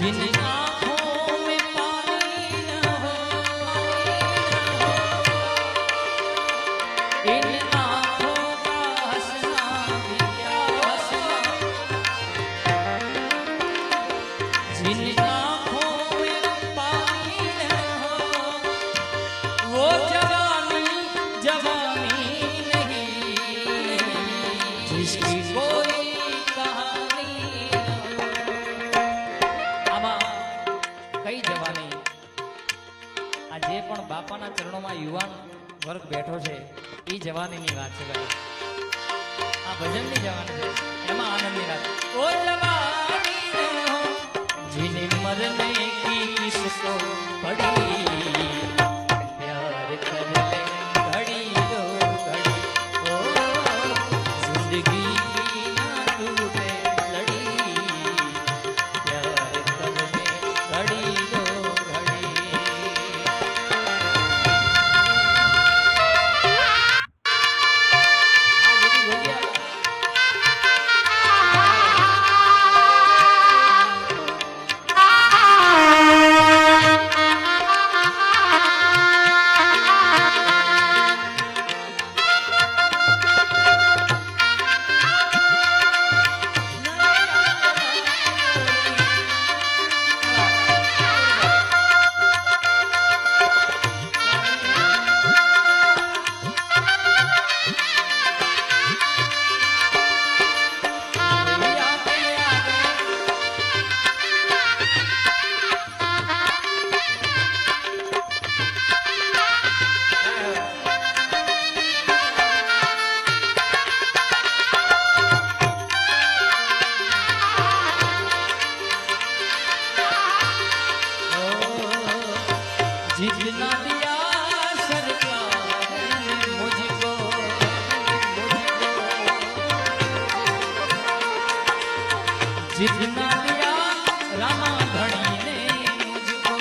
जिन आँखों में पानी न हो, इन आँखों का हंसना भी क्या हंसना। जिन आँखों में पानी न हो, वो जवानी जवानी नहीं, जिसकी कोई कहानी न हो। आमा कई जवानी आ जे पण बापाना चरणों में युवान वर्ग बैठो छे ई जवानीनी વાત છે ભાઈ। આ ભજનની જવાની છે એમાં આનંદની વાત। ओ जवानी हो जिन्हें मरने की किसको पड़ी, प्यार कर ले घड़ी दो घड़ी, ओ जिंदगी की ना टूटे लड़ी, प्यार कर ले घड़ी दो घड़ी। जितना दिया सरकार ने मुझको, जितना दिया रामा धनी ने मुझको,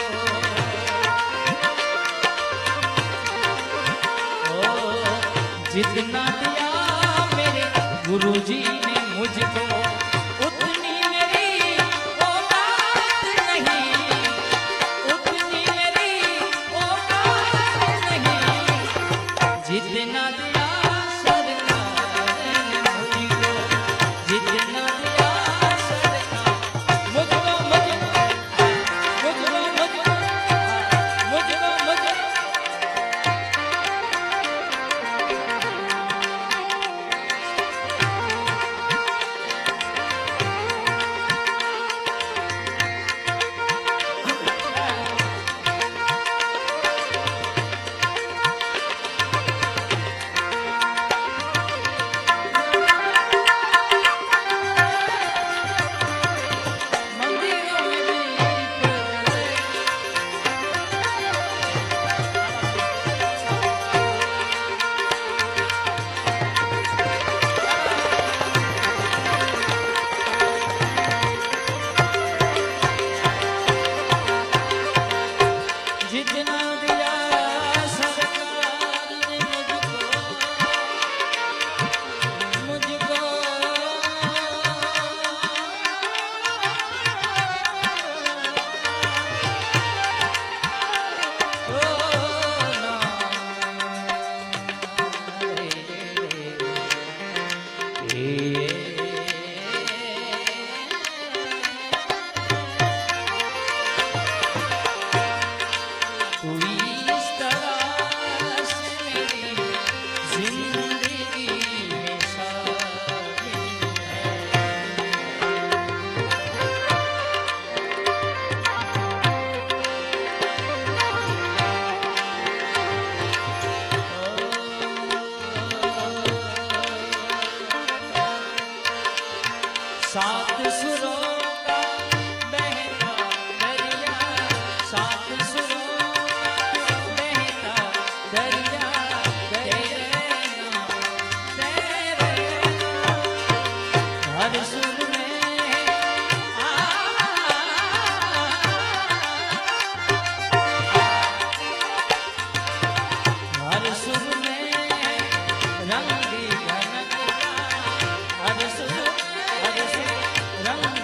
ओ जितना दिया मेरे गुरुजी ने मुझको, उतनी मेरी औकात नहीं, उतनी मेरी औकात नहीं, जितना दिया सरकार ने मुझको, जितना दिया सरकार मुझको, मुझको मुझको मुझको मुझको मुझको। जितना दिया सरकार ने मुझको, मुझको ओ ना रे तू इस तरह से मेरी जिंदगी में शामिल है। सात सुरों का बहता दरिया, सात सुरों का बहता दरिया, तेरे नाम हर सुर में हर सुर में रंग भी झनकता, हर सुर रंग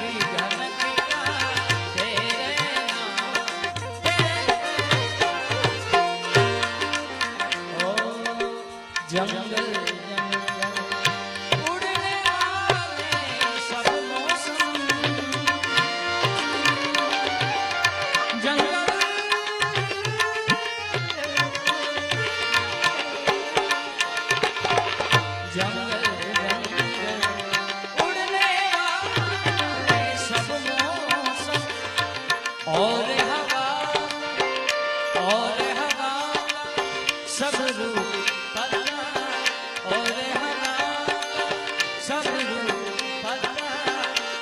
सगुरु पता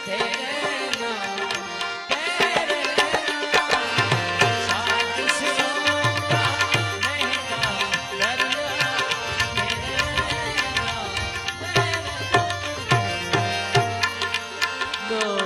तेरे नाम तेरे नाम साथ सिरों का महका दरिया तेरे नाम तेरे नाम